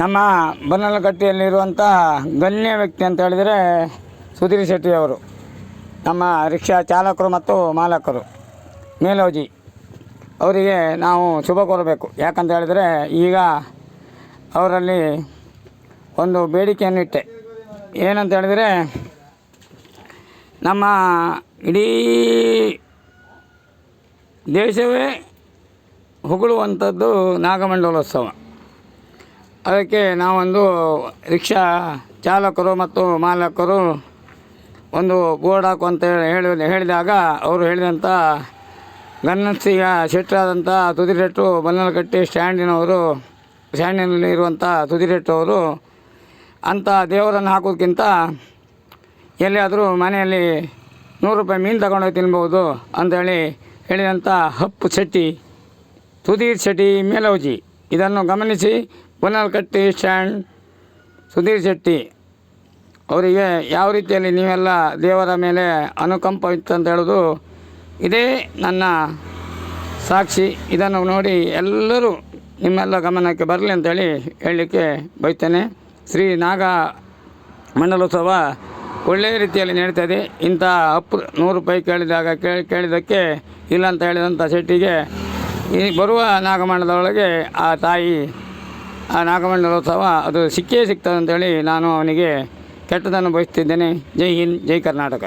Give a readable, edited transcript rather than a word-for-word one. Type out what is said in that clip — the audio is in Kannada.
ನಮ್ಮ ಬನ್ನಲಕಟ್ಟೆಯಲ್ಲಿರುವಂಥ ಗಣ್ಯ ವ್ಯಕ್ತಿ ಅಂತ ಹೇಳಿದರೆ ಸುಧೀರ್ ಶೆಟ್ಟಿಯವರು, ನಮ್ಮ ರಿಕ್ಷಾ ಚಾಲಕರು ಮತ್ತು ಮಾಲಕರು ಮೇಲೋಜಿ ಅವರಿಗೆ ನಾವು ಶುಭ ಕೋರಬೇಕು. ಯಾಕಂತ ಹೇಳಿದರೆ ಈಗ ಅವರಲ್ಲಿ ಒಂದು ಬೇಡಿಕೆಯನ್ನು ಇಟ್ಟೆ. ಏನಂತ ಹೇಳಿದರೆ, ನಮ್ಮ ಇಡೀ ದೇಶವೇ ಹೊಗಳುವಂಥದ್ದು ನಾಗಮಂಡಲೋತ್ಸವ. ಅದಕ್ಕೆ ನಾವೊಂದು ರಿಕ್ಷಾ ಚಾಲಕರು ಮತ್ತು ಮಾಲಕರು ಒಂದು ಬೋರ್ಡ್ ಹಾಕು ಅಂತ ಹೇಳಿದಾಗ ಅವರು ಹೇಳಿದಂಥ ಗನ್ನಸಿಗ ಶೆಟ್ಟರಾದಂಥ ಸುಧೀರ್ ಶೆಟ್ಟರು, ಬನ್ನಲಕಟ್ಟೆ ಸ್ಟ್ಯಾಂಡಿನಲ್ಲಿ ಇರುವಂಥ ಸುಧೀರ್ ಶೆಟ್ಟರವರು ಅಂಥ ದೇವರನ್ನು ಹಾಕೋದಕ್ಕಿಂತ ಎಲ್ಲಿಯಾದರೂ ಮನೆಯಲ್ಲಿ 100 ರೂಪಾಯಿ ಮೀನು ತಗೊಂಡೋಗಿ ತಿನ್ಬೋದು ಅಂಥೇಳಿ ಹೇಳಿದಂಥ ಹಪ್ಪು ಶೆಟ್ಟಿ ಸುಧೀರ್ ಶೆಟ್ಟಿ ಮೇಲೋಜಿ, ಇದನ್ನು ಗಮನಿಸಿ ಬನ್ನಲಕಟ್ಟೆ ಸ್ಟ್ಯಾಂಡ್ ಸುಧೀರ್ ಶೆಟ್ಟಿ ಅವರಿಗೆ ಯಾವ ರೀತಿಯಲ್ಲಿ ನೀವೆಲ್ಲ ದೇವರ ಮೇಲೆ ಅನುಕಂಪ ಇತ್ತು ಅಂತ ಹೇಳೋದು ಇದೇ ನನ್ನ ಸಾಕ್ಷಿ. ಇದನ್ನು ನೋಡಿ ಎಲ್ಲರೂ ನಿಮ್ಮೆಲ್ಲ ಗಮನಕ್ಕೆ ಬರಲಿ ಅಂತೇಳಿ ಹೇಳಲಿಕ್ಕೆ ಬಯಸ್ತೇನೆ. ಶ್ರೀ ನಾಗ ಮಂಡಲೋತ್ಸವ ಒಳ್ಳೆಯ ರೀತಿಯಲ್ಲಿ ನಡೀತದೆ. ಇಂಥ 100 ರೂಪಾಯಿ ಕೇಳಿದ್ದಕ್ಕೆ ಇಲ್ಲ ಅಂತ ಹೇಳಿದಂಥ ಶೆಟ್ಟಿಗೆ ಈ ಬರುವ ನಾಗಮಂಡಲದೊಳಗೆ ಆ ತಾಯಿ ಆ ನಾಗಮಂಡಲೋತ್ಸವ ಅದು ಸಿಕ್ಕೇ ಸಿಗ್ತದೆ ಅಂತೇಳಿ ನಾನು ಅವನಿಗೆ ಕೆಟ್ಟದನ್ನು ಬಯಸ್ತಿದ್ದೇನೆ. ಜೈ ಹಿಂದ್, ಜೈ ಕರ್ನಾಟಕ.